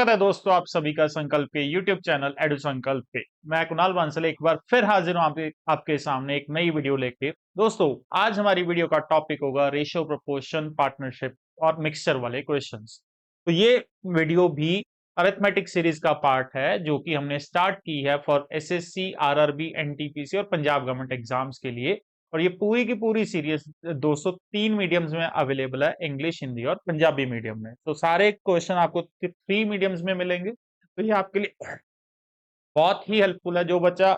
स्वागत है दोस्तों आप सभी का संकल्प के YouTube चैनल एडु संकल्प पे। मैं कुणाल बांसल एक बार फिर हाजिर हूं आपके सामने एक नई वीडियो लेके। दोस्तों आज हमारी वीडियो का टॉपिक होगा रेशियो, प्रोपोर्शन, पार्टनरशिप और मिक्सचर वाले क्वेश्चंस। तो ये वीडियो भी अरिथमेटिक सीरीज का पार्ट है जो कि हमने स्टार्ट की है फॉर एसएससी, आरआरबी, एनटीपीसी और पंजाब गवर्नमेंट एग्जाम्स के लिए। और ये पूरी की पूरी सीरीज 203 मीडियम्स में अवेलेबल है, इंग्लिश, हिंदी और पंजाबी मीडियम में। तो सारे क्वेश्चन आपको 3 मीडियम्स में मिलेंगे। तो ये आपके लिए बहुत ही हेल्पफुल है। जो बच्चा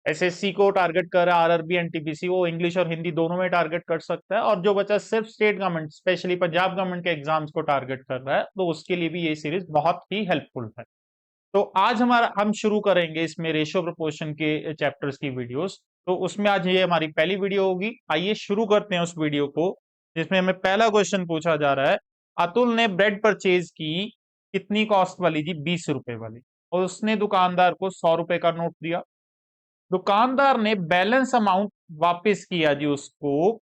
एसएससी को टारगेट कर रहा है, आरआरबी, एनटीपीसी, वो इंग्लिश और हिंदी दोनों में टारगेट कर सकता है। और जो बच्चा सिर्फ state government, specially Punjab government के एग्जाम्स को टारगेट कर रहा है, तो उसके लिए भी ये सीरीज बहुत ही हेल्पफुल है। तो आज हम शुरू करेंगे इसमें रेशियो प्रोपोर्शन के चैप्टर्स की वीडियोस। तो उसमें आज ये हमारी पहली वीडियो होगी। आइए शुरू करते हैं उस वीडियो को, जिसमें हमें पहला क्वेश्चन पूछा जा रहा है। अतुल ने ब्रेड परचेज की, कितनी कॉस्ट वाली जी? 20 रुपए वाली। और उसने दुकानदार को 100 रुपए का नोट दिया। दुकानदार ने बैलेंस अमाउंट वापस किया जी उसको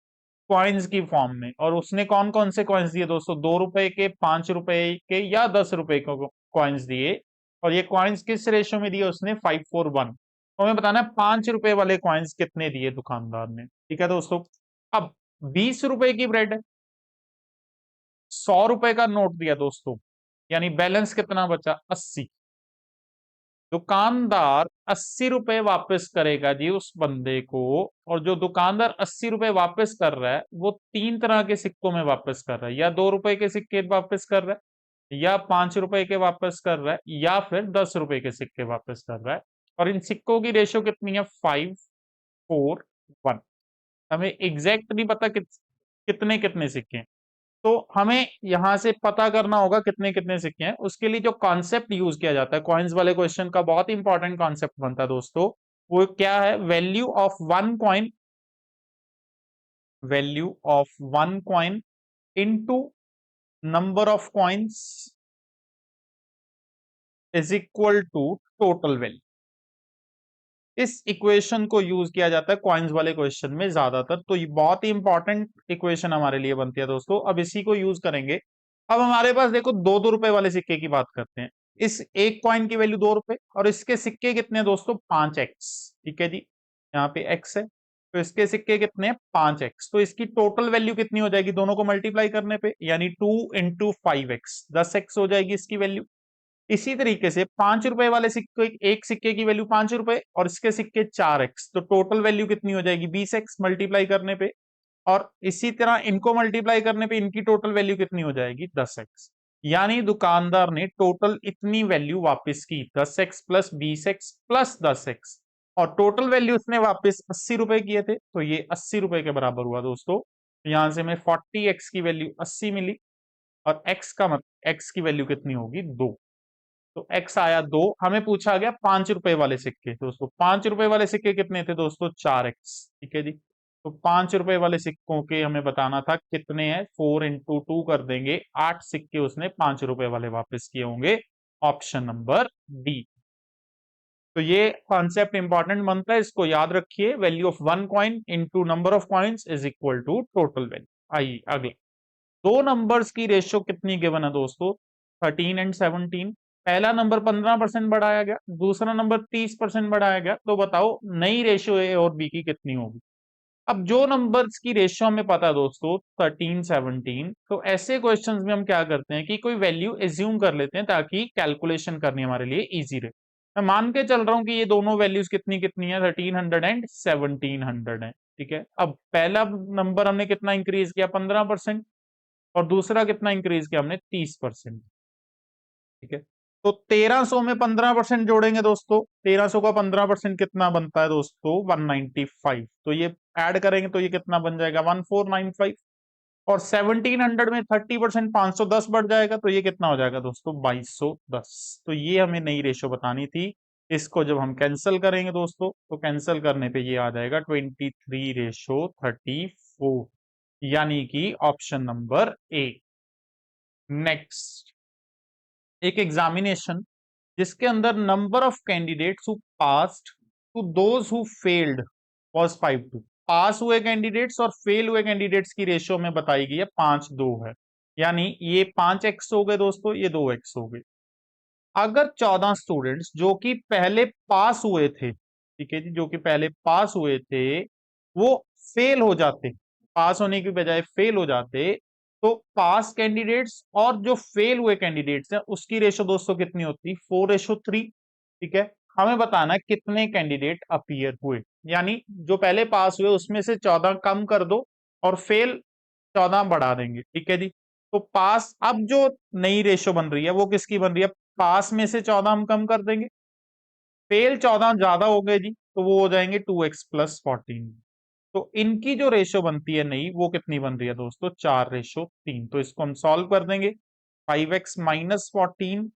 कॉइन्स की फॉर्म में। और उसने कौन कौन से कॉइन्स दिए दोस्तों? 2 रुपए के, 5 रुपए के या 10 रुपए के कॉइन्स दिए। और ये कॉइन्स किस रेशो में दिए उसने? 5:1। तो हमें बताना है 5 रुपए वाले कॉइन्स कितने दिए दुकानदार ने। ठीक है दोस्तों। अब 20 रुपए की ब्रेड है, 100 रुपए का नोट दिया दोस्तों, यानी बैलेंस कितना बचा? 80। दुकानदार 80 रुपए वापस करेगा जी उस बंदे को। और जो दुकानदार 80 रुपए वापस कर रहा है वो 3 तरह के सिक्कों में वापस कर रहा है। या 2 रुपए के सिक्के वापस कर रहा है, या 5 रुपए के वापस कर रहा है, या फिर 10 रुपए के सिक्के वापस कर रहा है। और इन सिक्कों की रेशियो कितनी है? 5:4:1। हमें एग्जैक्ट नहीं पता कितने कितने सिक्के हैं। तो हमें यहां से पता करना होगा कितने कितने सिक्के हैं। उसके लिए जो कॉन्सेप्ट यूज किया जाता है कॉइन्स वाले क्वेश्चन का, बहुत इंपॉर्टेंट कॉन्सेप्ट बनता है दोस्तों। वो क्या है? Value of one coin, value of one coin into number of coins is equal to total value. इस इक्वेशन को यूज किया जाता है कॉइन्स वाले क्वेश्चन में ज्यादातर। तो ये बहुत ही इंपॉर्टेंट इक्वेशन हमारे लिए बनती है दोस्तों। अब इसी को यूज करेंगे। अब हमारे पास देखो 2-2 रुपए वाले सिक्के की बात करते हैं। इस एक कॉइन की वैल्यू 2 रुपए और इसके सिक्के कितने हैं दोस्तों? 5x। ठीक है जी, यहाँ पे x है, तो इसके सिक्के कितने हैं? 5x। तो इसकी टोटल वैल्यू कितनी हो जाएगी दोनों को मल्टीप्लाई करने पे? यानी 2 × 5x, 10x हो जाएगी इसकी वैल्यू। इसी तरीके से 5 रुपए वाले सिक्के, एक सिक्के की वैल्यू 5 रुपए और इसके सिक्के 4x, तो टोटल वैल्यू कितनी हो जाएगी? 20x मल्टीप्लाई करने पे। और इसी तरह इनको मल्टीप्लाई करने पे इनकी टोटल वैल्यू कितनी हो जाएगी? 10x। यानी दुकानदार ने टोटल इतनी वैल्यू वापस की, 10x plus 20x plus 10x। और टोटल वैल्यू उसने वापस 80 रुपए किए थे, तो ये 80 रुपए के बराबर हुआ दोस्तों। यहां से हमें 40x की वैल्यू 80 मिली। और x का मतलब x की वैल्यू कितनी होगी? 2। तो x आया 2। हमें पूछा गया 5 रुपए वाले सिक्के। दोस्तों 5 रुपए वाले सिक्के कितने थे दोस्तों? 4x। ठीक है जी। तो 5 रुपए वाले सिक्कों के हमें बताना था कितने हैं। 4 × 2 कर देंगे, 8 सिक्के उसने 5 रुपए वाले वापस किए होंगे। Option number D. तो ये कॉन्सेप्ट इंपॉर्टेंट बनता है, इसको याद रखिए। Value of one coin into number of coins is equal to total value. आइए अगले। दो नंबर्स की रेशियो कितनी गिवन है दोस्तों? 13 एंड 17। पहला नंबर 15% बढ़ाया गया, दूसरा नंबर 30% बढ़ाया गया। तो बताओ नई रेशियो ए और बी की कितनी होगी? अब जो नंबर्स की रेशियो हमें पता है दोस्तों 13, 17, तो ऐसे क्वेश्चंस में हम क्या करते हैं कि कोई वैल्यू एज्यूम कर लेते हैं ताकि कैलकुलेशन करनी हमारे लिए इजी रहे। मैं मान के चल रहा हूं कि ये दोनों वैल्यूज कितनी कितनी है, 1300 एंड 1700 है। ठीक है। अब पहला नंबर हमने कितना इंक्रीज किया? 15%। और दूसरा कितना इंक्रीज किया हमने? 30%। ठीक है। तो 1300 में 15% जोड़ेंगे दोस्तों, 1300 का 15% कितना बनता है दोस्तों? 195। तो ये ऐड करेंगे तो ये कितना बन जाएगा? 1495। और 1700 में 30%, 510 बढ़ जाएगा, तो ये कितना हो जाएगा दोस्तों? 2210। तो ये हमें नई रेशो बतानी थी। इसको जब हम कैंसिल करेंगे दोस्तों, तो कैंसिल करने पे ये आ जाएगा 23:34, यानी कि ऑप्शन नंबर ए। नेक्स्ट, एक एग्जामिनेशन जिसके अंदर number of candidates who passed to those who failed was 5:2। Pass हुए कैंडिडेट्स और फेल हुए कैंडिडेट्स की रेशियो में बताई गई है 5:2 है। यानी ये 5x हो गए दोस्तों, ये 2x हो गए। अगर 14 स्टूडेंट्स जो कि पहले पास हुए थे, ठीक है जी, जो कि पहले पास हुए थे, वो फेल हो जाते, पास होने की बजाय फेल हो जाते, तो पास कैंडिडेट्स और जो फेल हुए कैंडिडेट्स हैं उसकी रेशो दोस्तों कितनी होती? 4:3। ठीक है, हमें बताना है कितने कैंडिडेट अपीयर हुए, यानी जो पहले पास हुए उसमें से 14 कम कर दो और फेल 14 बढ़ा देंगे। ठीक है जी, तो पास, अब जो नई रेशो बन रही है वो किसकी बन रही है? पास में से 14 हम कम कर देंगे, फेल 14 ज्यादा हो गए जी, तो वो हो जाएंगे 2x+14। तो इनकी जो रेशो बनती है नई, वो कितनी बन रही है दोस्तों? 4:3। तो इसको हम सॉल्व कर देंगे। 5x-14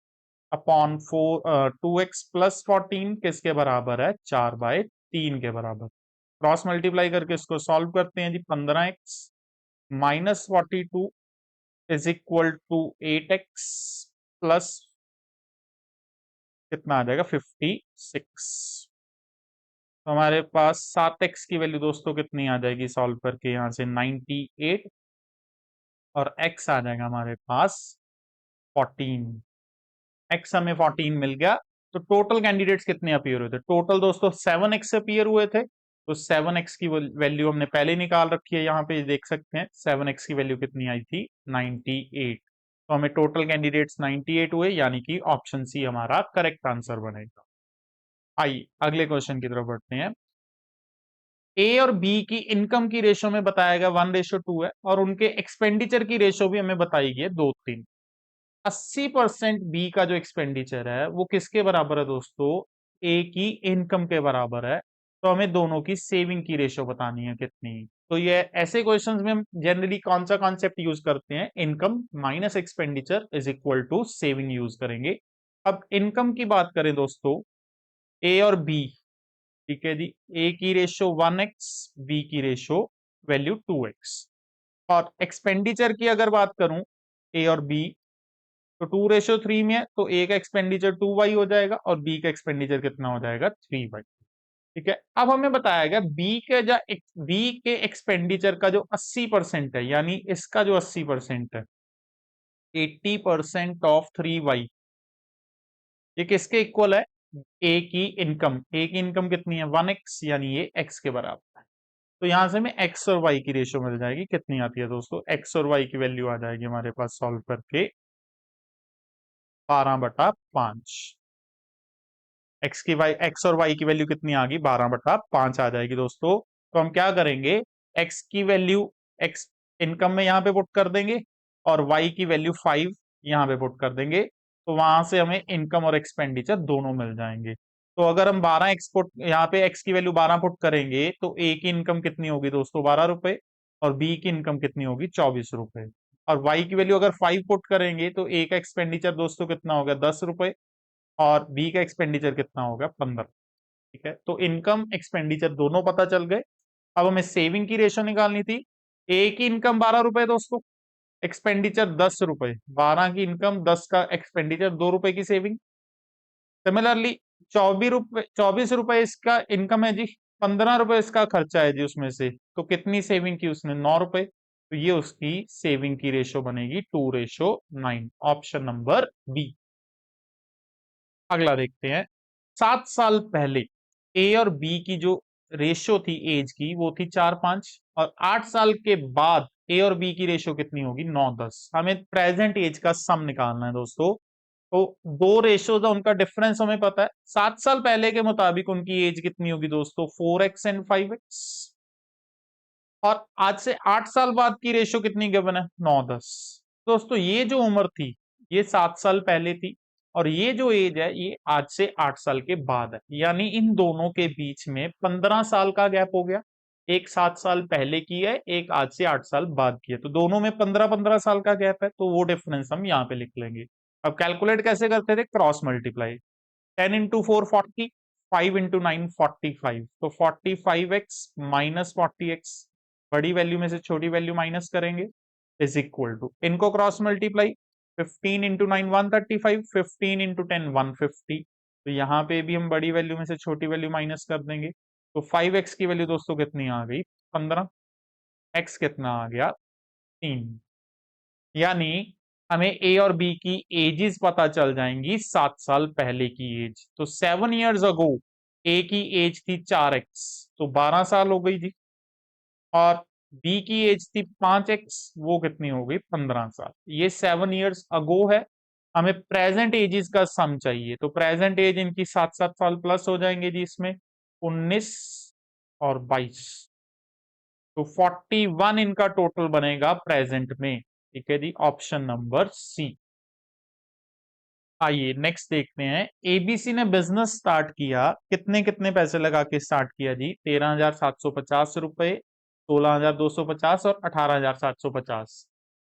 अपॉन 2x+14 किसके बराबर है? 4/3 के बराबर। क्रॉस मल्टीप्लाई करके इसको सॉल्व करते हैं जी। 15x-42 is equal to 8x plus कितना आ जाएगा? 56। तो हमारे पास 7x की वैल्यू दोस्तों कितनी आ जाएगी सॉल्व करके? यहां से 98 और x आ जाएगा हमारे पास 14। x हमें 14 मिल गया। तो टोटल कैंडिडेट्स कितने अपीयर हुए थे? टोटल दोस्तों 7x अपीयर हुए थे। तो 7x की वैल्यू हमने पहले निकाल रखी है, यहाँ पे देख सकते हैं 7x की वैल्यू कितनी आई थी? 98। तो हमें टोटल कैंडिडेट्स 98 हुए, यानी कि ऑप्शन सी हमारा करेक्ट आंसर बनेगा। आइए अगले क्वेश्चन की तरफ बढ़ते हैं। ए और बी की इनकम की रेशो में बताया गया 1:2 है, और उनके एक्सपेंडिचर की रेशो भी हमें बताई गई है 2:3। 80% बी का जो एक्सपेंडिचर है वो किसके बराबर है दोस्तों? ए की इनकम के बराबर है। तो हमें दोनों की सेविंग की रेशो बतानी है कितनी। तो ये ऐसे क्वेश्चंस में हम जनरली कौन सा कॉन्सेप्ट यूज करते हैं? Income minus expenditure is equal to saving use करेंगे। अब इनकम की बात करें दोस्तों, ए और बी, ठीक है जी, ए की रेशो 1x, बी की रेशो वैल्यू 2x। और एक्सपेंडिचर की अगर बात करूं, ए और बी, तो 2:3 में है, तो ए का एक्सपेंडिचर 2y हो जाएगा और बी का एक्सपेंडिचर कितना हो जाएगा? 3y। ठीक है, अब हमें बताया गया बी के एक्सपेंडिचर का जो 80% है, यानी इसका जो 80% है, 80% ऑफ 3y, ये किसके इक्वल है? ए की इनकम कितनी है? 1x, यानी ये x के बराबर है। तो यहां से हमें x और y की रेशियो मिल जाएगी। कितनी आती है दोस्तों? x और y की वैल्यू आ जाएगी हमारे पास सॉल्व करके 12/5। x और y की वैल्यू कितनी आ गई? 12/5 आ जाएगी दोस्तों। तो हम क्या करेंगे? x की वैल्यू, x इनकम में यहां पे पुट कर देंगे, और y की वैल्यू 5 यहां पे पुट कर देंगे। तो वहां से हमें इनकम और एक्सपेंडिचर दोनों मिल जाएंगे। तो अगर हम 12 एक्सपोर्ट, यहाँ पे x की वैल्यू 12 पुट करेंगे, तो a की इनकम कितनी होगी दोस्तों? 12 रुपए। और b की इनकम कितनी होगी? 24 रुपए। और y की वैल्यू अगर 5 पुट करेंगे, तो a का एक्सपेंडिचर दोस्तों कितना होगा? 10 रुपए। और बी का एक्सपेंडिचर कितना होगा? 15। ठीक है, तो इनकम एक्सपेंडिचर दोनों पता चल गए। अब हमें सेविंग की रेशो निकालनी थी। ए की इनकम 12 रुपए दोस्तों, एक्सपेंडिचर 10 रुपए। 12 की इनकम, 10 का एक्सपेंडिचर, 2 रुपए की सेविंग। सिमिलरली 24 रुपए इसका इनकम है जी, 15 रुपए इसका खर्चा है जी उसमें से, तो कितनी सेविंग की उसने? 9 रुपए। तो ये उसकी सेविंग की रेशो बनेगी 2:9, ऑप्शन नंबर बी। अगला देखते हैं। 7 साल पहले ए और बी की जो रेशो थी एज की, वो थी 4:5, और 8 साल के बाद ए और बी की रेशो कितनी होगी? 9:10। हमें प्रेजेंट एज का सम निकालना है दोस्तों। तो दो रेशोज है, उनका डिफरेंस हमें पता है। 7 साल पहले के मुताबिक उनकी एज कितनी होगी दोस्तों? 4x and 5x। और आज से 8 साल बाद की रेशो कितनी गिवन है? 9:10। दोस्तों ये जो उम्र थी, ये 7 साल पहले थी, और ये जो एज है ये आज से 8 साल के बाद है, यानी इन दोनों के बीच में 15 साल का गैप हो गया। एक 7 साल पहले की है, एक आज से 8 साल बाद की है, तो दोनों में 15-15 साल का गैप है, तो वो डिफरेंस हम यहाँ पे लिख लेंगे। अब कैलकुलेट कैसे करते थे? Cross multiply. 10 × 4 40, 5 × 9 45। तो 45x-40x, बड़ी वैल्यू में से छोटी वैल्यू माइनस करेंगे, इज इक्वल टू, इनको क्रॉस मल्टीप्लाई, 15 × 9 135, 15 × 10 150। तो यहाँ पे भी हम बड़ी वैल्यू में से छोटी वैल्यू माइनस कर देंगे। तो 5x की वैल्यू दोस्तों कितनी आ गई? 15। x कितना आ गया? 3। यानी हमें ए और बी की एजेस पता चल जाएंगी 7 साल पहले की एज। तो 7 years अगो ए की एज थी 4x, तो 12 साल हो गई थी। और बी की एज थी 5x, वो कितनी हो गई 15 साल। ये 7 years अगो है। हमें प्रेजेंट एजेस का सम चाहिए, तो प्रेजेंट एज इनकी 7 7 साल प्लस हो जाएंगे जी इसमें, 19 और 22, तो 41 इनका टोटल बनेगा प्रेजेंट में। ठीक है जी, ऑप्शन नंबर सी। आइए नेक्स्ट देखते हैं। एबीसी ने बिजनेस स्टार्ट किया, कितने कितने पैसे लगा के स्टार्ट किया जी? 13,750 रुपए, 16,250 और 18,750।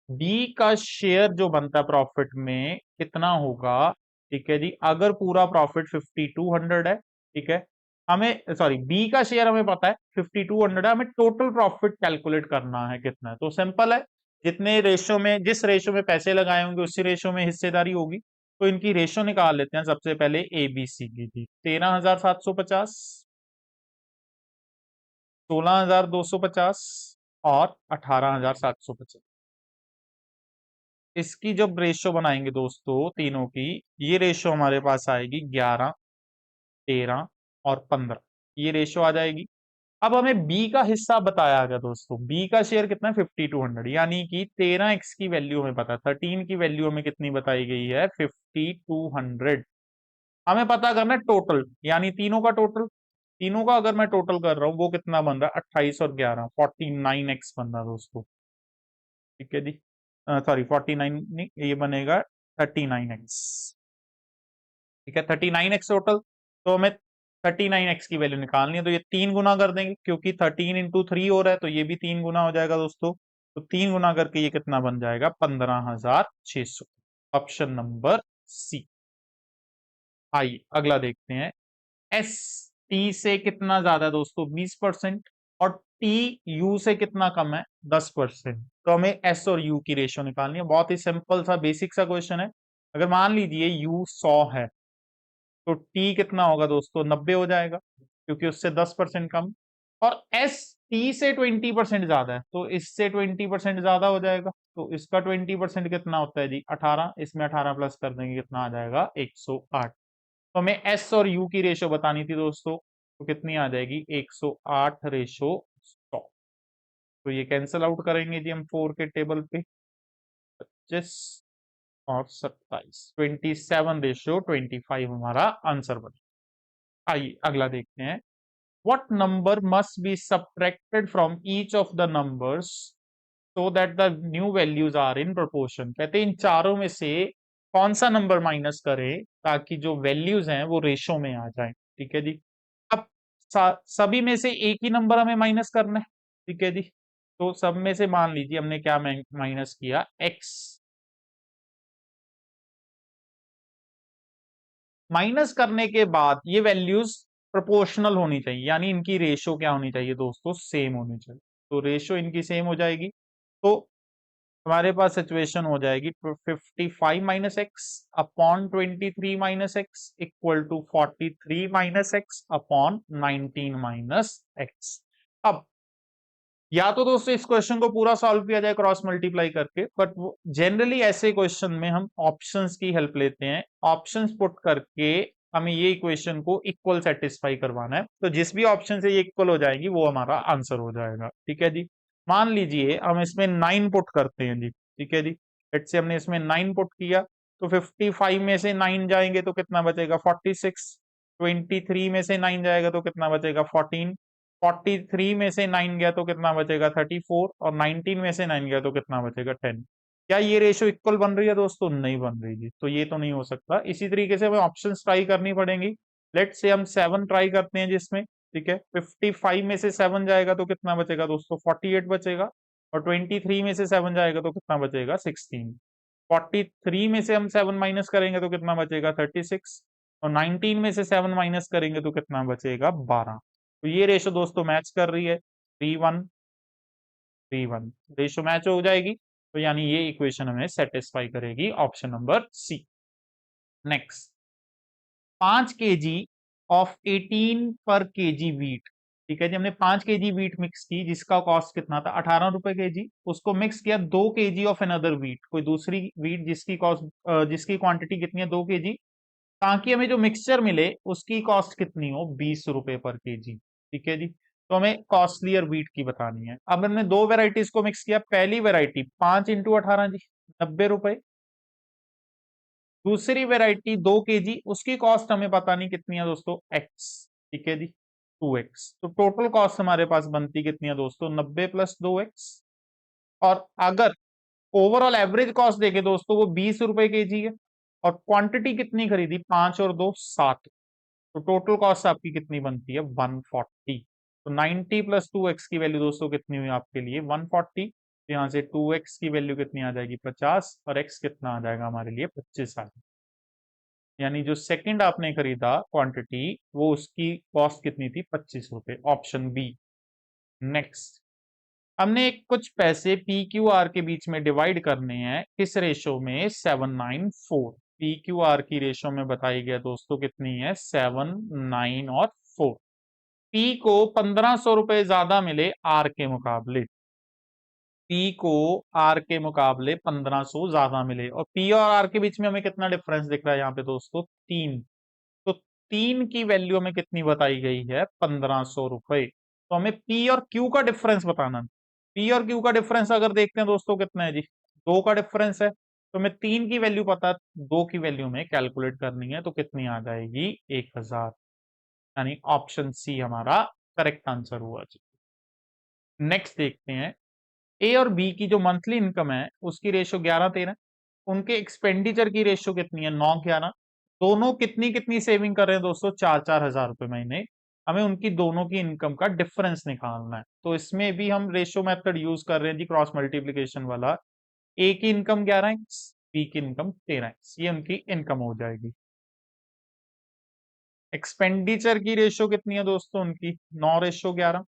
बी का शेयर जो बनता है प्रॉफिट में कितना होगा? ठीक है जी, अगर पूरा प्रॉफिट 5200 है, ठीक है, हमें सॉरी बी का शेयर हमें पता है 5200 है, हमें टोटल प्रॉफिट कैलकुलेट करना है कितना है। तो सिंपल है, जितने रेशो में, जिस रेशो में पैसे लगाए होंगे उसी रेशो में हिस्सेदारी होगी। तो इनकी रेशो निकाल लेते हैं सबसे पहले ए बी सी की थी। 13,750, 16,250 और 18,750। इसकी जब रेशो बनाएंगे दोस्तों तीनों की, ये रेशो हमारे पास आएगी 11, 13 और 15। ये रेशो आ जाएगी। अब हमें बी का हिस्सा बताया गया दोस्तों, बी का शेयर कितना है 5200, यानी कि 13x की वैल्यू हमें पता है, 13 की वैल्यू हमें कितनी बताई गई है 5200। हमें पता करना है टोटल, यानी तीनों का टोटल। तीनों का अगर मैं टोटल कर रहा हूं वो कितना बन रहा है 28 और 11, 49x बन रहा है दोस्तों। ठीक है जी, सॉरी 49 नहीं, ये बनेगा 39x। ठीक है, 39x टोटल। तो हमें 39x की वैल्यू निकालनी है, तो ये 3 गुना कर देंगे, क्योंकि 13 × 3 हो रहा है, तो ये भी 3 गुना हो जाएगा दोस्तों। तो 3 गुना करके ये कितना बन जाएगा 15,600। Option number C. आइए अगला देखते हैं। एस टी से कितना ज्यादा है दोस्तों 20%, और टी यू से कितना कम है 10%। तो हमें एस और यू की रेशियो निकालनी है। बहुत ही सिंपल सा बेसिक सा क्वेश्चन है। अगर मान लीजिए यू 100 है, तो टी कितना होगा दोस्तों 90 हो जाएगा, क्योंकि उससे 10% कम। और एस टी से 20% ज्यादा है, तो इससे 20% ज्यादा हो जाएगा। तो इसका 20% कितना होता है जी 18, इसमें 18 प्लस कर देंगे कितना आ जाएगा 108। तो हमें एस और यू की रेशो बतानी थी दोस्तों, तो कितनी आ जाएगी 108/100। तो ये कैंसल आउट करेंगे जी हम 4 के टेबल पे, 25 और 27, 27/25 हमारा आंसर बना। आइए अगला देखते हैं। What number must be subtracted from each of the numbers so that the new values are in proportion. कहते हैं इन चारों में से कौन सा नंबर माइनस करें ताकि जो वैल्यूज हैं वो रेशो में आ जाएं। ठीक है जी। अब सभी में से एक ही नंबर हमें माइनस करना है। ठीक है जी, तो सब में से मान लीजिए हमने क्या माइनस किया x। माइनस करने के बाद ये वैल्यूज प्रोपोर्शनल होनी चाहिए, यानी इनकी रेशो क्या होनी चाहिए दोस्तों सेम होनी चाहिए। तो रेशो इनकी सेम हो जाएगी। तो हमारे पास सिचुएशन हो जाएगी 55-x/23 - x equal to 43-x/19 - x। अब या तो दोस्तों इस क्वेश्चन को पूरा सॉल्व किया जाए क्रॉस मल्टीप्लाई करके, बट जनरली ऐसे क्वेश्चन में हम ऑप्शंस की हेल्प लेते हैं। ऑप्शंस पुट करके हमें ये इक्वेशन को इक्वल सेटिस्फाई करवाना है, तो जिस भी ऑप्शन से ये इक्वल हो जाएगी वो हमारा आंसर हो जाएगा। ठीक है जी। मान लीजिए हम इसमें 9 पुट करते हैं जी। ठीक है जी, लेट्स से हमने इसमें 9 पुट किया, तो 55 में से 9 जाएंगे तो कितना बचेगा 46। 23 में से 9 जाएगा तो कितना बचेगा 14। 43 में से 9 गया तो कितना बचेगा 34, और 19 में से 9 गया तो कितना बचेगा 10। क्या ये रेशो इक्वल बन रही है दोस्तों? नहीं बन रही जी, तो ये तो नहीं हो सकता। इसी तरीके से हमें ऑप्शंस ट्राई करनी पड़ेंगी। लेट से हम 7 ट्राई करते हैं जिसमें, ठीक है, 55 में से 7 जाएगा तो कितना बचेगा दोस्तों 48 बचेगा। और 23 में से 7 जाएगा तो कितना बचेगा 16। 43 में से हम 7 माइनस करेंगे तो कितना बचेगा 36। और 19 में से 7 माइनस करेंगे तो कितना बचेगा 12। तो ये रेशो दोस्तों मैच कर रही है, 3:1, 3:1 रेशो मैच हो जाएगी। तो यानी ये इक्वेशन हमें सेटिस्फाई करेगी, option number C. Next, 5 kg of 18 पर kg वीट। ठीक है जी। हमने 5 kg वीट मिक्स की जिसका कॉस्ट कितना था 18 रुपए kg, उसको मिक्स किया 2 kg ऑफ अनदर वीट, कोई दूसरी वीट जिसकी कॉस्ट जिसकी क्वांटिटी कितनी है 2 kg, ताकि हमें जो मिक्सचर मिले उसकी कॉस्ट कितनी हो 20 रुपए/kg। ठीक है जी। तो हमें कॉस्टलियर वीट की बतानी है। अब हमने दो वेराइटीज को मिक्स किया, पहली वेराइटी 5 × 18 जी 90 रुपए, दूसरी वेराइटी 2 kg, उसकी कॉस्ट हमें पता नहीं कितनी है दोस्तों x। ठीक है जी 2x। तो टोटल कॉस्ट हमारे पास बनती कितनी है दोस्तों 90 + 2x। और अगर ओवरऑल एवरेज कॉस्ट देखे दोस्तों वो 20 रुपए/kg है, और क्वांटिटी कितनी खरीदी 5 और 2 7, तो टोटल कॉस्ट आपकी कितनी बनती है 140। तो 90 + 2x की वैल्यू दोस्तों कितनी हुई आपके लिए 140। यहाँ से 2x की वैल्यु कितनी आ जाएगी 50, और x कितना आ जाएगा हमारे लिए 25 आ जाएगा। यानी जो सेकंड आपने खरीदा क्वांटिटी वो उसकी कॉस्ट कितनी थी 25 रुपए, ऑप्शन बी। नेक्स्ट, हमने कुछ पैसे पी क्यू आर के बीच में डिवाइड करने हैं, किस रेशो में 7:9:4। पी क्यू आर की रेशो में बताई गया दोस्तों कितनी है 7, 9 और 4। पी को 1500 रुपए ज्यादा मिले आर के मुकाबले, पी को आर के मुकाबले 1500 ज्यादा मिले, और पी और आर के बीच में हमें कितना डिफरेंस दिख रहा है यहाँ पे दोस्तों 3। तो 3 की वैल्यू हमें कितनी बताई गई है 1500 रुपए। तो हमें पी और क्यू का डिफरेंस बताना है। पी और क्यू का डिफरेंस अगर देखते हैं दोस्तों कितना है जी 2 का डिफरेंस है, तो हमें 3 की वैल्यू पता है, 2 की वैल्यू में कैलकुलेट करनी है, तो कितनी आ जाएगी 1000। यानी ऑप्शन सी हमारा करेक्ट आंसर हुआ जी। नेक्स्ट देखते हैं, ए और बी की जो मंथली इनकम है उसकी रेशो 11-13, उनके एक्सपेंडिचर की रेशो कितनी है 9-11। दोनों कितनी कितनी सेविंग कर रहे हैं दोस्तों 4-4 हजार रुपए महीने। हमें उनकी दोनों की इनकम का डिफरेंस निकालना है, तो इसमें भी हम रेशो मेथड यूज कर रहे हैं जी, क्रॉस मल्टीप्लीकेशन वाला। ए की इनकम 11x, बी की इनकम 13x, ये उनकी इनकम हो जाएगी। एक्सपेंडिचर की रेशो कितनी है दोस्तों उनकी 9:11,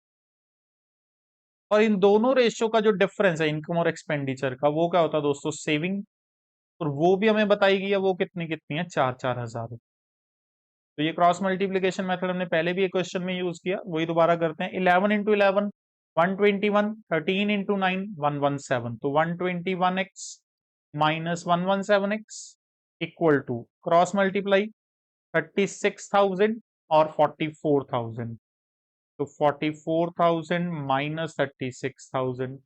और इन दोनों रेशियो का जो डिफरेंस है इनकम और एक्सपेंडिचर का वो क्या होता है दोस्तों सेविंग, और वो भी हमें बताई गई है वो कितनी कितनी है 4-4 हजार। तो ये क्रॉस मल्टीप्लीकेशन मेथड हमने पहले भी एक क्वेश्चन में यूज किया, वही दोबारा करते हैं। 11 × 11 121, 13 × 9 117, तो 121x minus 117x equal to cross multiply 36,000 और 44,000, तो 44,000 माइनस 36,000।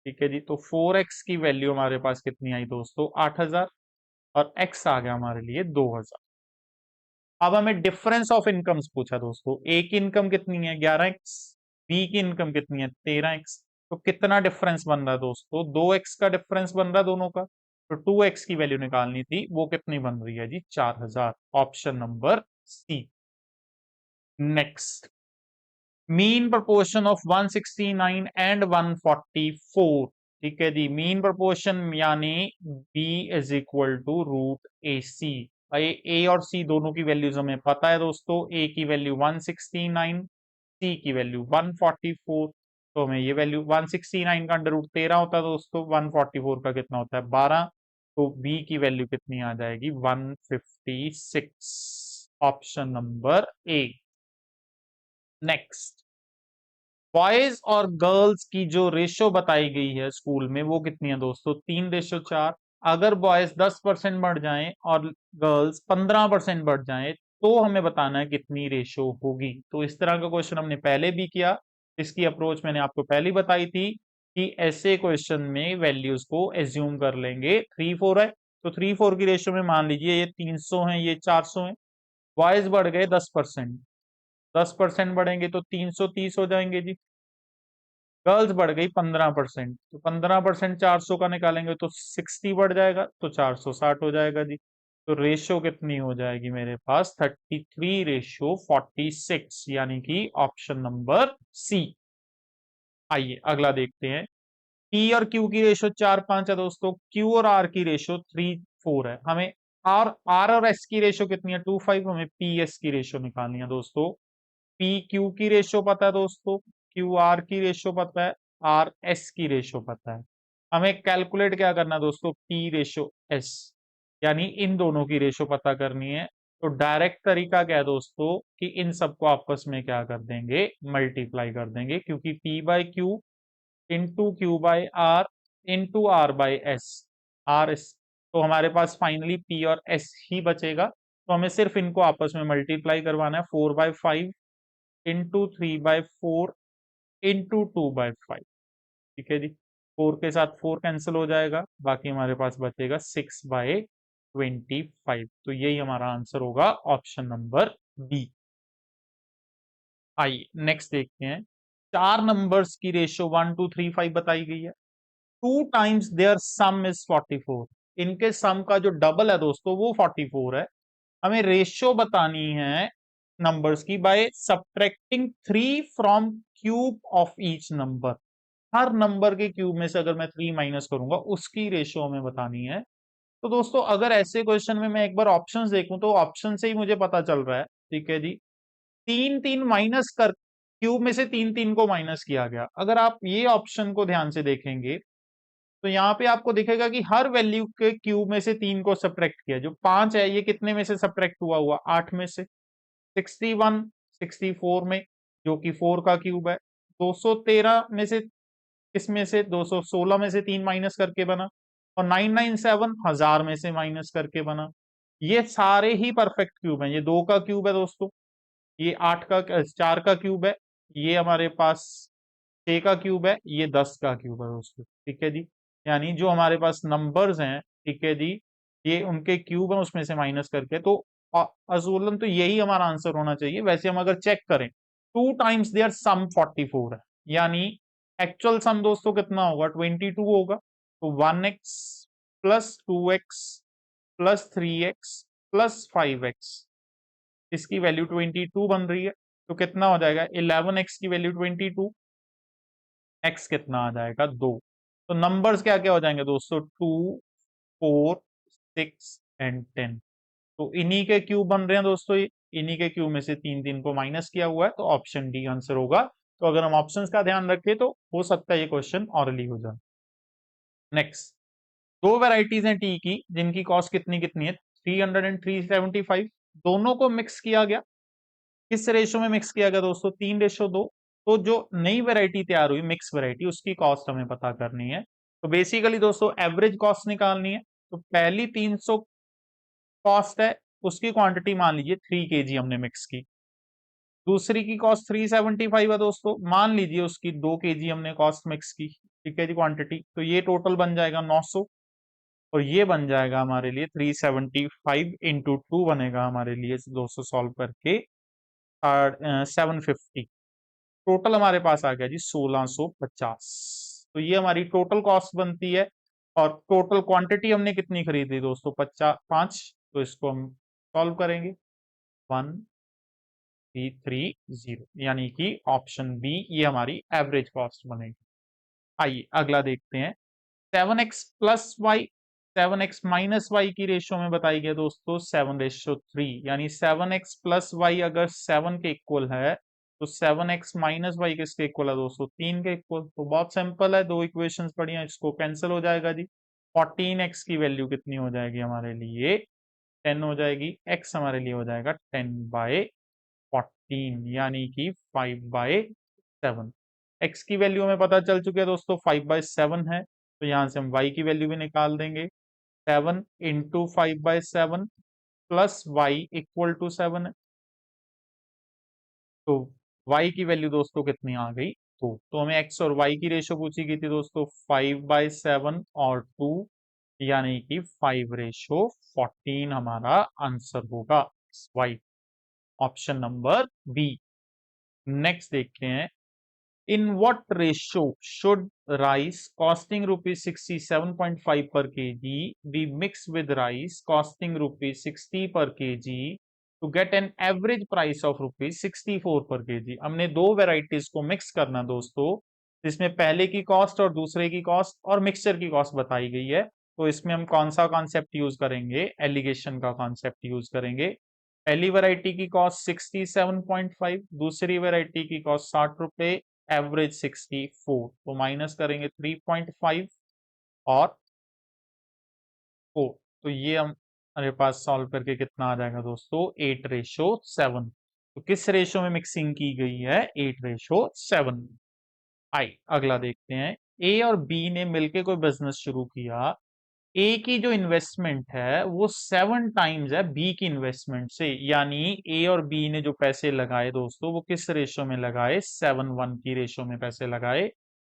ठीक है जी। तो 4x की वैल्यू हमारे पास कितनी आई दोस्तों 8,000, और x आ गया हमारे लिए 2,000। अब हमें डिफरेंस ऑफ इनकम्स पूछा दोस्तों, ए की इनकम कितनी है 11x, बी की इनकम कितनी है 13x। तो कितना डिफरेंस बन रहा है दोस्तों 2x का डिफरेंस बन रहा है दोनों का, तो 2x की वैल्यू निकालनी थी, वो कितनी बन रही है जी 4,000, option number C. Next, mean proportion of 169 and 144। ठीक है जी, मीन प्रोपोर्शन यानी b is equal to root a c. A और सी दोनों की वैल्यूज हमें पता है दोस्तों, ए की वैल्यू 169, सी की वैल्यू 144। तो हमें ये वैल्यू 169 का अंडर रूट 13 होता है दोस्तों, 144 का कितना होता है 12, तो बी की वैल्यू कितनी आ जाएगी 156, option number A. Next, boys और गर्ल्स की जो रेशो बताई गई है स्कूल में वो कितनी है दोस्तों 3:4। अगर बॉयज 10% बढ़ जाएं और गर्ल्स 15% बढ़ जाएं तो हमें बताना है कितनी रेशो होगी। तो इस तरह का क्वेश्चन हमने पहले भी किया, इसकी अप्रोच मैंने आपको पहले बताई थी कि ऐसे क्वेश्चन में वैल्यूज को एज्यूम कर लेंगे। 3-4 है तो 3-4 की रेशो में मान लीजिए ये 300 है ये 400 है। बॉयज बढ़ गए 10%, 10% बढ़ेंगे तो 330 हो जाएंगे जी। गर्ल्स बढ़ गई 15%, तो 15% 400 का निकालेंगे तो 60 बढ़ जाएगा, तो 460 हो जाएगा जी। तो रेशो कितनी हो जाएगी मेरे पास 33:46, यानी कि ऑप्शन नंबर सी। आइए अगला देखते हैं। पी और क्यू की रेशो 4-5 है दोस्तों, क्यू और आर की रेशो 3-4 है। हमें आर और एस की रेशो कितनी है 2-5, हमें पी एस की रेशो निकालनी है दोस्तों। पी क्यू की रेशो पता है दोस्तों, क्यू आर की रेशो पता है, आर एस की रेशो पता है। हमें कैलकुलेट क्या करना है दोस्तों पी रेशो एस, यानी इन दोनों की रेशो पता करनी है। तो डायरेक्ट तरीका क्या है दोस्तों कि इन सबको आपस में क्या कर देंगे, मल्टीप्लाई कर देंगे, क्योंकि P by Q into Q by R into R by S, R S, तो हमारे पास फाइनली P और S ही बचेगा। तो हमें सिर्फ इनको आपस में मल्टीप्लाई करवाना है, 4/5 इंटू 3/4 इंटू 2/5। ठीक है जी, 4 के साथ 4 कैंसिल हो जाएगा, बाकी हमारे पास बचेगा 6/25। तो यही हमारा आंसर होगा ऑप्शन नंबर बी। आइए नेक्स्ट देखते हैं। चार नंबर्स की रेशियो 1 2 3 5 बताई गई है। 2 टाइम्स देयर सम इज 44। इनके सम का जो डबल है दोस्तों वो 44 है। हमें रेशियो बतानी है नंबर्स की by subtracting 3 from cube of each number. Her number के क्यूब में से अगर मैं 3 माइनस करूंगा उसकी रेशियो हमें बतानी है। तो दोस्तों अगर ऐसे क्वेश्चन में मैं एक बार ऑप्शंस देखूं तो ऑप्शन से ही मुझे पता चल रहा है। ठीक है जी, 3 3 माइनस कर, क्यूब में से 3 3 को माइनस किया गया। अगर आप ये ऑप्शन को ध्यान से देखेंगे तो यहाँ पे आपको दिखेगा कि हर वैल्यू के क्यूब में से 3 को सब्ट्रैक्ट किया। जो 5 है ये कितने में से सब्ट्रैक्ट हुआ 8 में से। 61 64 में, जो कि 4 का क्यूब है। 213 में से, इसमें से 216 में से 3 माइनस करके बना। और 997 1000 में से माइनस करके बना। ये सारे ही परफेक्ट क्यूब हैं। ये 2 का क्यूब है दोस्तों, ये 8 का 4 का क्यूब है, ये हमारे पास 6 का क्यूब है, ये 10 का क्यूब है दोस्तों। ठीक है जी, यानी जो हमारे पास नंबर्स हैं, ठीक है जी, ये उनके क्यूब है उसमें से माइनस करके। तो असूलन तो यही हमारा आंसर होना चाहिए। वैसे हम अगर चेक करें 2 टाइम्स देयर सम 44 है, यानी एक्चुअल सम दोस्तों कितना होगा, 22 होगा। तो 1x plus 2x plus 3x plus 5x, इसकी वैल्यू 22 बन रही है। तो कितना हो जाएगा, 11x की वैल्यू 22, x कितना आ जाएगा 2। तो नंबर्स क्या क्या हो जाएंगे दोस्तों, 2 4 6 एंड 10। तो इन्हीं के क्यूब बन रहे हैं दोस्तों, इन्हीं के क्यूब में से 3 3 को माइनस किया हुआ है। तो ऑप्शन डी आंसर होगा। तो अगर हम ऑप्शंस का ध्यान रखें तो हो सकता है ये क्वेश्चन ऑरली हो जाए। नेक्स्ट, दो वेराइटीज हैं टी की जिनकी कॉस्ट कितनी कितनी है, 300 एंड 375। दोनों को मिक्स किया गया। किस रेशो में मिक्स किया गया दोस्तों, 3:2। तो जो नई वैरायटी तैयार हुई मिक्स वैरायटी, उसकी कॉस्ट हमें पता करनी है। तो बेसिकली दोस्तों एवरेज कॉस्ट निकालनी है। तो पहली 300 कॉस्ट है, उसकी क्वांटिटी मान लीजिए 3 kg हमने मिक्स की। दूसरी की कॉस्ट 375 है दोस्तों, मान लीजिए उसकी 2 kg हमने कॉस्ट मिक्स की। ठीक है जी, क्वांटिटी। तो ये टोटल बन जाएगा 900। और ये बन जाएगा हमारे लिए 375 इंटू 2 बनेगा हमारे लिए 200 सॉल्व करके 750। टोटल हमारे पास आ गया जी 1650। तो ये हमारी टोटल कॉस्ट बनती है। और टोटल क्वांटिटी हमने कितनी खरीदी दोस्तों, 5। तो इसको हम सॉल्व करेंगे, 1330, यानी कि ऑप्शन बी ये हमारी एवरेज कॉस्ट बनेगी। आइए अगला देखते हैं। 7x+y 7x-y की रेशियो में बताई गई दोस्तों 7:3, यानी 7x+y अगर 7 के इक्वल है तो 7x-y किसके इक्वल है दोस्तों, 3 के इक्वल। तो बहुत सिंपल है, दो इक्वेशंस पड़ी हैं, इसको कैंसिल हो जाएगा जी। 14x की वैल्यू कितनी हो जाएगी हमारे लिए, 10 हो जाएगी। x हमारे लिए हो जाएगा 10/14, यानी कि 5/7। x की वैल्यू हमें पता चल चुकी है दोस्तों, 5/7 है। तो यहां से हम y की वैल्यू भी निकाल देंगे। 7 into 5/7 plus Y equal to 7 है। तो y की वैल्यू दोस्तों कितनी आ गई, 2। तो हमें x और y की रेशो पूछी गई थी दोस्तों, 5/7 और 2, यानी कि 5:14 हमारा आंसर होगा y, option number B. Next देखते हैं। In what ratio should rice costing rupees 67.5 per kg be mixed with rice costing rupees 60 per kg to get an average price of rupees 64 per kg? हमने दो varieties को mix करना दोस्तों, जिसमें पहले की कॉस्ट और दूसरे की कॉस्ट और मिक्सचर की कॉस्ट बताई गई है। तो इसमें हम कौन सा कॉन्सेप्ट यूज करेंगे, एलिगेशन का कॉन्सेप्ट यूज करेंगे। पहली वैरायटी की कॉस्ट 67.5, दूसरी वैरायटी की कॉस्ट 60 रुपए, एवरेज 64। तो माइनस करेंगे 3.5 और 4। तो ये हम हमारे पास सॉल्व करके कितना आ जाएगा दोस्तों, 8:7। तो किस रेशो में मिक्सिंग की गई है, 8:7। आई अगला देखते हैं। ए और बी ने मिलकर कोई बिजनेस शुरू किया। ए की जो इन्वेस्टमेंट है वो 7 टाइम्स है बी की इन्वेस्टमेंट से, यानी ए और बी ने जो पैसे लगाए दोस्तों वो किस रेशो में लगाए, 7:1 की रेशो में पैसे लगाए।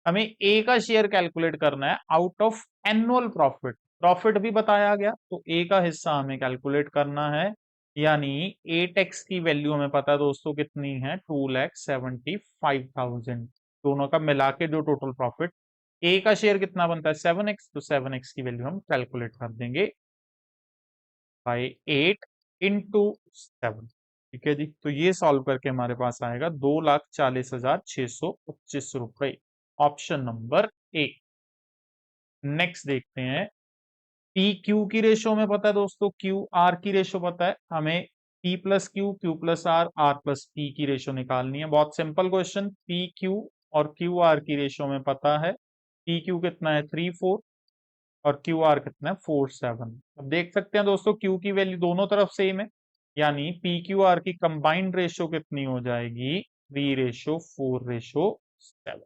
हमें ए का शेयर कैलकुलेट करना है out of annual profit. Profit भी बताया गया तो ए का हिस्सा हमें कैलकुलेट करना है, यानी ए टैक्स की वैल्यू हमें पता है दोस्तों कितनी है, 2,75,000। दोनों का मिला के जो टोटल प्रॉफिट, ए का शेयर कितना बनता है 7x, तो 7x की वैल्यू हम कैलकुलेट कर देंगे बाई 8 × 7। ठीक है जी, तो ये सॉल्व करके हमारे पास आएगा 2,40,625 रुपए। Option number A. नेक्स्ट देखते हैं। पी क्यू की रेशो में पता है दोस्तों, क्यू आर की रेशो पता है हमें, P plus Q, Q plus R, R plus P की रेशो निकालनी है। बहुत सिंपल क्वेश्चन। पी क्यू और क्यू आर की रेशो में पता है, पी क्यू कितना है 3, 4 और क्यू आर कितना है 4, 7। अब देख सकते हैं दोस्तों क्यू की वैल्यू दोनों तरफ सेम है, यानी पी क्यू आर की कंबाइंड रेशो कितनी हो जाएगी, 3:4:7।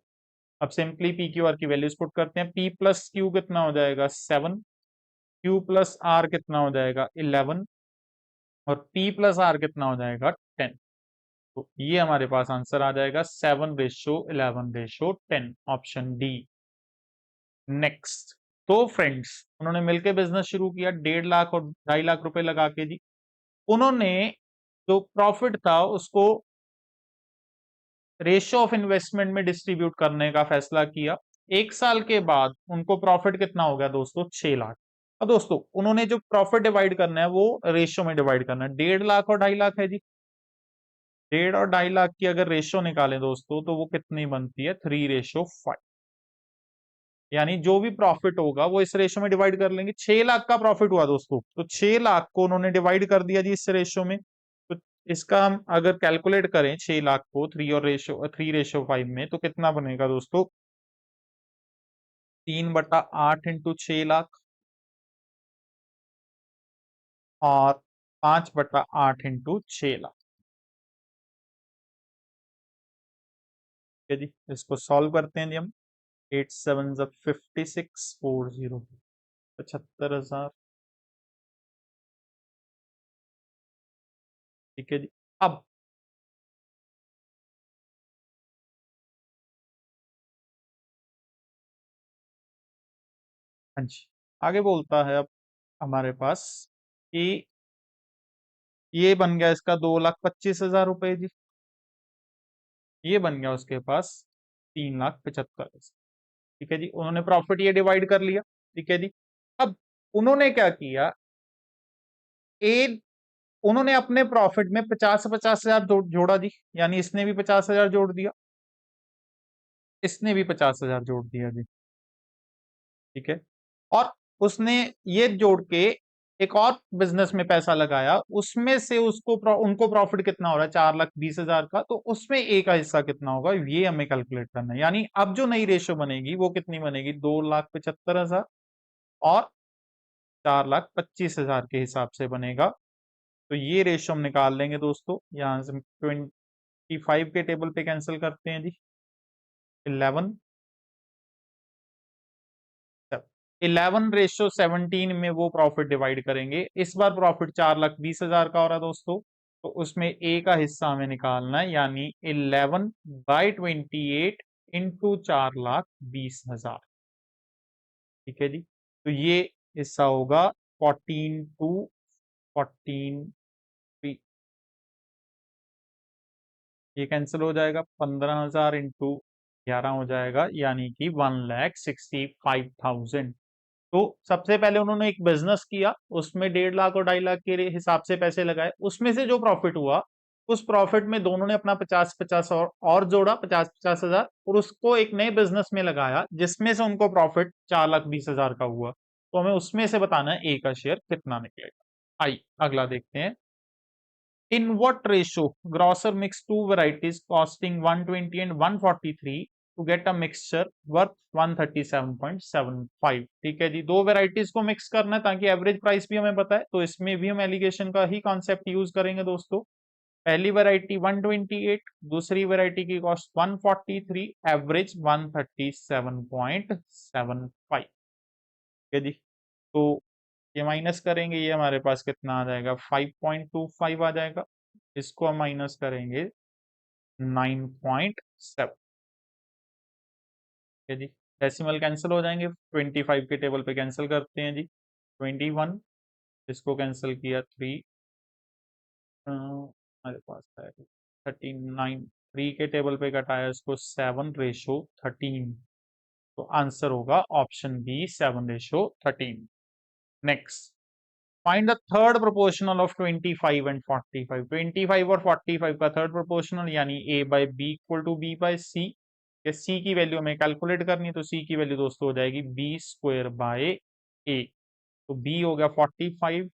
अब सिंपली पी क्यू आर की वैल्यूज पुट करते हैं। पी प्लस क्यू कितना हो जाएगा 7, क्यू प्लस आर कितना हो जाएगा 11 और पी प्लस आर कितना हो जाएगा 10। तो ये हमारे पास आंसर आ जाएगा 7:11:10, ऑप्शन डी। नेक्स्ट। तो फ्रेंड्स उन्होंने मिलकर बिजनेस शुरू किया, 1.5 लाख और 2.5 लाख रुपए लगा के जी। उन्होंने जो प्रॉफिट था उसको रेशियो ऑफ इन्वेस्टमेंट में डिस्ट्रीब्यूट करने का फैसला किया। 1 साल के बाद उनको प्रॉफिट कितना हो गया दोस्तों, 6 लाख। अब दोस्तों उन्होंने जो प्रॉफिट डिवाइड करना है वो रेशियो में डिवाइड करना है। 1.5 लाख और 2.5 लाख है जी। 1.5 और 2.5 लाख की अगर रेशियो निकालें दोस्तों तो वो कितनी बनती है, 3:5। यानी जो भी प्रॉफिट होगा वो इस रेशियो में डिवाइड कर लेंगे। 6 लाख का प्रॉफिट हुआ दोस्तों, तो 6 लाख को उन्होंने डिवाइड कर दिया जी इस रेशियो में। तो इसका हम अगर कैलकुलेट करें 6 लाख को 3:5 में, तो कितना बनेगा दोस्तों, 3/8 इंटू 6 लाख और 5/8 इंटू 6 लाख। ठीक है जी, इसको सॉल्व करते हैं जी हम। 8 7 56 40, 75,000। ठीक है जी। अब हाँ जी, आगे बोलता है अब हमारे पास कि ये बन गया इसका 2,25,000 रुपए जी। ये बन गया उसके पास 3,75,000। ठीक है जी, उन्होंने प्रॉफिट ये डिवाइड कर लिया। ठीक है जी। अब उन्होंने क्या किया, ए उन्होंने अपने प्रॉफिट में 50,000 जोड़ा जी, यानी इसने भी 50,000 जोड़ दिया, इसने भी 50,000 जोड़ दिया जी। ठीक है। और उसने ये जोड़ के एक और बिजनेस में पैसा लगाया, उसमें से उनको प्रॉफिट कितना हो रहा है, 4,20,000 का। तो उसमें ए का हिस्सा कितना होगा ये हमें कैलकुलेट करना है। यानी अब जो नई रेशो बनेगी वो कितनी बनेगी, 2,75,000 और 4,25,000 के हिसाब से बनेगा। तो ये रेशो हम निकाल लेंगे दोस्तों, यहां से 25 के टेबल पे कैंसिल करते हैं जी। 11 11:17 में वो प्रॉफिट डिवाइड करेंगे। इस बार प्रॉफिट 4,20,000 का हो रहा है दोस्तों, तो उसमें ए का हिस्सा हमें निकालना है, यानी 11/28 इंटू 4,20,000। ठीक है जी, तो ये हिस्सा होगा 14 ये कैंसिल हो जाएगा, 15,000 इंटू 11 हो जाएगा, यानी कि 1,65,000। तो सबसे पहले उन्होंने एक बिजनेस किया, उसमें 1.5 लाख और 2.5 लाख के हिसाब से पैसे लगाए। उसमें से जो प्रॉफिट हुआ, उस प्रॉफिट में दोनों ने अपना 50-50 और जोड़ा, 50-50,000, और उसको एक नए बिजनेस में लगाया जिसमें से उनको प्रॉफिट 4,20,000 का हुआ। तो हमें उसमें से बताना है ए का शेयर कितना निकलेगा। आई अगला देखते हैं। In what ratio grosser mixed two varieties costing 120 and 143 to get a mixture worth 137.75। ठीक है जी, दो वेराइटीज को मिक्स करना है ताकि एवरेज प्राइस भी हमें पता है, तो इसमें भी हम एलिगेशन का ही कॉन्सेप्ट यूज करेंगे दोस्तों। पहली वैरायटी 128, दूसरी वैरायटी की कॉस्ट 143, एवरेज 137.75। ठीक है जी, तो ये माइनस करेंगे, ये हमारे पास कितना आ जाएगा 5.25 आ जाएगा। इसको हम माइनस करेंगे 9.7। ठीक है जी, डेसिमल कैंसिल हो जाएंगे, 25 के टेबल पे कैंसिल करते हैं जी। 21, इसको कैंसिल किया 3, हमारे पास है 39। 3 के टेबल पे कटाया इसको 7:13। तो आंसर होगा option B 7:13। Next, find the third proportional of 25 and 45। 25 और 45 का थर्ड प्रोपोर्शनल यानी a by B equal to B by C. या सी की वैल्यू हमें कैलकुलेट करनी है, तो सी की वैल्यू दोस्तों हो जाएगी बी स्क्वायर बाय ए। तो बी हो गया 45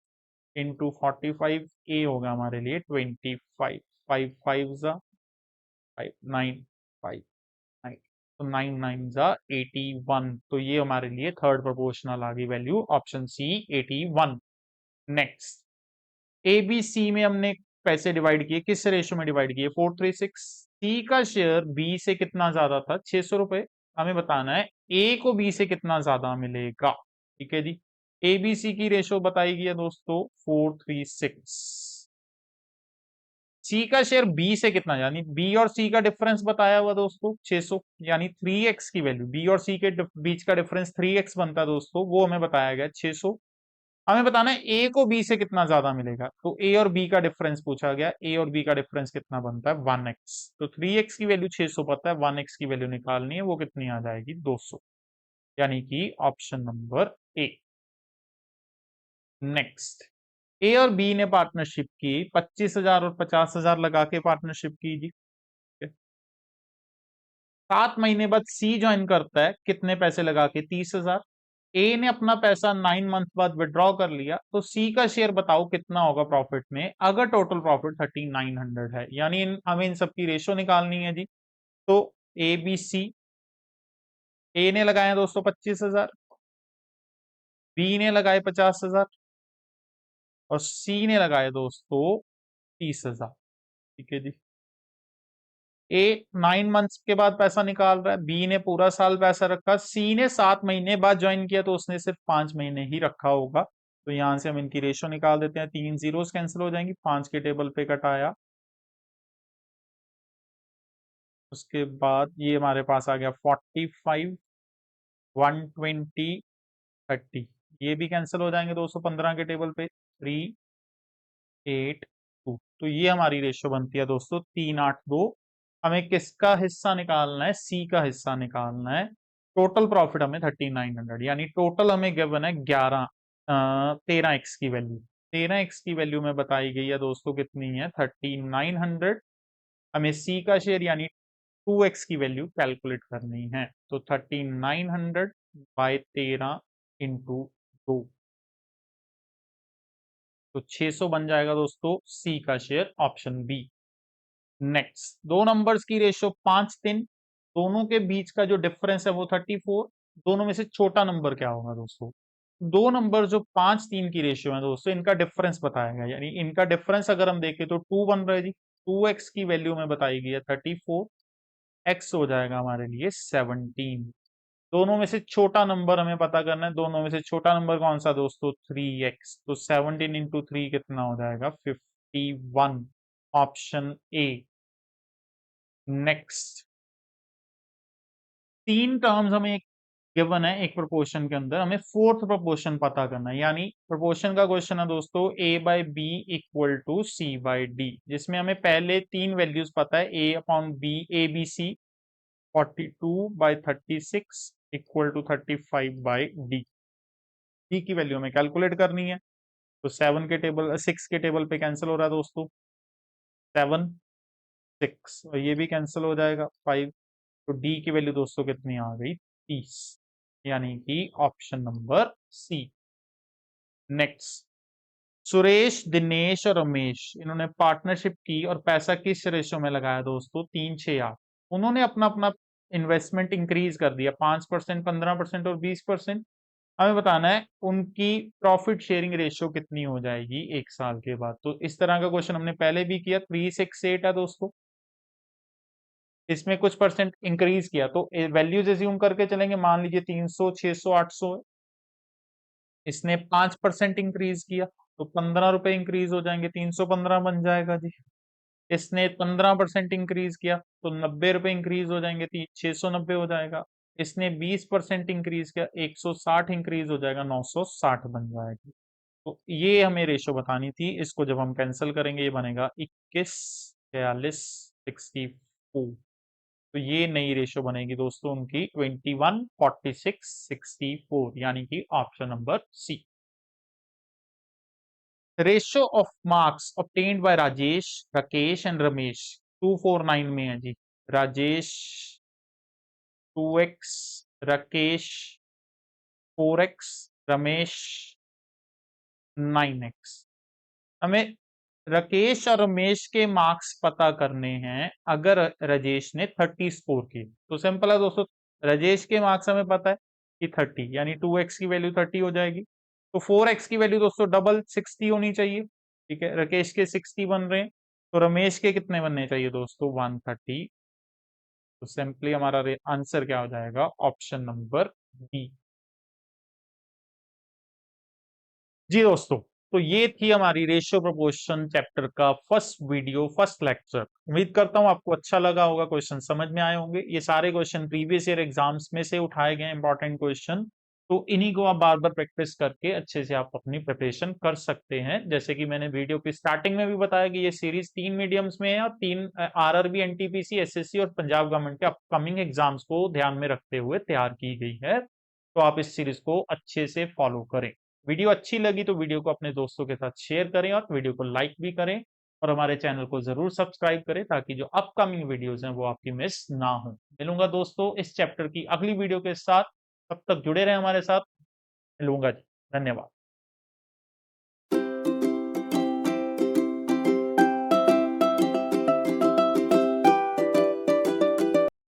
इंटू 45, ए होगा हमारे लिए 25। 5 5 जा 5 9 5 9, तो 9 9 जा 81। तो ये हमारे लिए थर्ड प्रोपोर्शनल आ गई value, option C 81। Next, A B C में हमने पैसे डिवाइड किए, किस रेशियो में डिवाइड किए 436। सी का शेयर बी से कितना ज्यादा था 600 रुपए। हमें बताना है ए को बी से कितना ज्यादा मिलेगा। ठीक है जी, ए बी सी की रेशियो बताई गई है दोस्तों 436। सी का शेयर बी से कितना, यानी बी और सी का डिफरेंस बताया हुआ दोस्तों 600, यानी 3x की वैल्यू, बी और सी के बीच का डिफरेंस 3x बनता है दोस्तों, वो हमें बताया गया 600। हमें बताना है ए को बी से कितना ज्यादा मिलेगा, तो ए और बी का डिफरेंस पूछा गया, ए और बी का डिफरेंस कितना बनता है 1x। तो 3x की वैल्यू 600 पता है, 1x की वैल्यू निकालनी है, वो कितनी आ जाएगी 200, यानी कि ऑप्शन नंबर ए। नेक्स्ट, ए और बी ने पार्टनरशिप की, 25,000 और 50,000 लगा के पार्टनरशिप की जी। 7 महीने बाद सी ज्वाइन करता है, कितने पैसे लगा के 30,000। ए ने अपना पैसा 9 मंथ बाद विड्रॉ कर लिया, तो सी का शेयर बताओ कितना होगा प्रॉफिट में, अगर टोटल प्रॉफिट 3900 है, यानी हमें इन सब की रेशो निकालनी है जी। तो ए बी सी, ए ने लगाया दोस्तों 25,000, बी ने लगाए 50,000 और सी ने लगाए दोस्तों 30,000। ठीक है जी, ए 9 मंथ्स के बाद पैसा निकाल रहा है, बी ने पूरा साल पैसा रखा, सी ने 7 महीने बाद ज्वाइन किया, तो उसने सिर्फ 5 महीने ही रखा होगा। तो यहां से हम इनकी रेशो निकाल देते हैं, 3 जीरोस कैंसिल हो जाएंगी, 5 के टेबल पे कटाया, उसके बाद ये हमारे पास आ गया 45 120 30, ये भी कैंसिल हो जाएंगे 215 के टेबल पे, 3 8 2। तो ये हमारी रेशो बनती है दोस्तों 382। हमें किसका हिस्सा निकालना है, सी का हिस्सा निकालना है। टोटल प्रॉफिट हमें 3900, यानी टोटल हमें गिवन है 13x की वैल्यू। 13x की वैल्यू में बताई गई है दोस्तों कितनी है 3900। हमें सी का शेयर यानी 2x की वैल्यू कैलकुलेट करनी है, तो 3900 बाय 13 इंटू 2, तो 600 बन जाएगा दोस्तों सी का शेयर, ऑप्शन बी। नेक्स्ट, दो नंबर्स की रेशियो 5-3, दोनों के बीच का जो डिफरेंस है वो 34। दोनों में से छोटा नंबर क्या होगा दोस्तों, दो नंबर जो 5-3 की रेशियो है दोस्तों, इनका डिफरेंस बताया गया, यानी इनका डिफरेंस अगर हम देखें तो 2 बन रहा है जी। 2x की वैल्यू में बताई गई है 34, x हो जाएगा हमारे लिए 17। दोनों में से छोटा नंबर हमें पता करना है, दोनों में से छोटा नंबर कौन सा दोस्तों 3x, तो 17 इंटू 3 कितना हो जाएगा 51, ऑप्शन ए। नेक्स्ट, तीन टर्म्स हमें गिवन है एक प्रोपोर्शन के अंदर, हमें फोर्थ प्रोपोर्शन पता करना है, यानी प्रोपोर्शन का क्वेश्चन है दोस्तों a by B equal to C by D, जिसमें हमें पहले तीन वैल्यूज पता है, a upon B, A B C 42/36 equal to 35/d। D की वैल्यू हमें कैलकुलेट करनी है, तो 6 के टेबल पे कैंसिल हो रहा है दोस्तों, 7 6, और ये भी कैंसिल हो जाएगा 5। तो डी की वैल्यू दोस्तों कितनी आ गई 30, यानी कि option number C. Next, Suresh Dinesh और रमेश इन्होंने पार्टनरशिप की और पैसा किस रेशियो में लगाया दोस्तों 3-6-8। उन्होंने अपना अपना इन्वेस्टमेंट इंक्रीज कर दिया 5%, 15% और 20%। हमें बताना है उनकी प्रॉफिट शेयरिंग रेशियो कितनी हो जाएगी 1 साल के बाद। तो इस तरह का क्वेश्चन हमने पहले भी किया। 368 है दोस्तों, इसमें कुछ परसेंट इंक्रीज किया तो वैल्यूज एज्यूम करके चलेंगे। मान लीजिए 300, 600, 800 है। इसने 5% इंक्रीज किया तो 15 रुपए इंक्रीज हो जाएंगे, 315 बन जाएगा जी। इसने 15% इंक्रीज किया तो 90 रुपए इंक्रीज हो जाएंगे, 690 हो जाएगा। इसने 20% इंक्रीज किया, 160 इंक्रीज हो जाएगा, 960 बन जाएगी। तो ये हमें रेशो बतानी थी। इसको जब हम कैंसिल करेंगे ये बनेगा 21, 46, 64। तो ये नई रेशो बनेगी दोस्तों उनकी 21, 46, 64, यानी कि option number C. Ratio of marks obtained by Rajesh, Rakesh and Ramesh 249 में है जी। Rajesh 2x, Rakesh 4x, Ramesh 9x। हमें राकेश और रमेश के मार्क्स पता करने हैं। अगर राजेश ने 30 स्कोर किए तो सिंपल है दोस्तों, राजेश के मार्क्स हमें पता है कि 30, यानी 2x की वैल्यू 30 हो जाएगी। तो 4x की वैल्यू दोस्तों डबल 60 होनी चाहिए। ठीक है, राकेश के 60 बन रहे हैं तो रमेश के कितने बनने चाहिए दोस्तों? 130। तो सिंपली हमारा आंसर क्या हो जाएगा? Option number B. जी दोस्तों, तो ये थी हमारी रेशियो प्रोपोर्शन चैप्टर का फर्स्ट वीडियो, फर्स्ट लेक्चर। उम्मीद करता हूँ आपको अच्छा लगा होगा, क्वेश्चन समझ में आए होंगे। ये सारे क्वेश्चन प्रीवियस ईयर एग्जाम्स में से उठाए गए इंपॉर्टेंट क्वेश्चन। तो इन्हीं को आप बार बार प्रैक्टिस करके अच्छे से आप अपनी प्रिपरेशन कर सकते हैं। जैसे कि मैंने वीडियो की स्टार्टिंग में भी बताया कि ये सीरीज 3 मीडियम्स में है और 3 आरआरबी, एनटीपीसी, एसएससी और पंजाब गवर्नमेंट के अपकमिंग एग्जाम्स को ध्यान में रखते हुए तैयार की गई है। तो आप इस सीरीज को अच्छे से फॉलो करें। वीडियो अच्छी लगी तो वीडियो को अपने दोस्तों के साथ शेयर करें और वीडियो को लाइक भी करें और हमारे चैनल को जरूर सब्सक्राइब करें ताकि जो अपकमिंग वीडियोस हैं वो आपकी मिस ना हो। मिलूंगा दोस्तों इस चैप्टर की अगली वीडियो के साथ। तब तक जुड़े रहें हमारे साथ। मिलूंगा जी। धन्यवाद।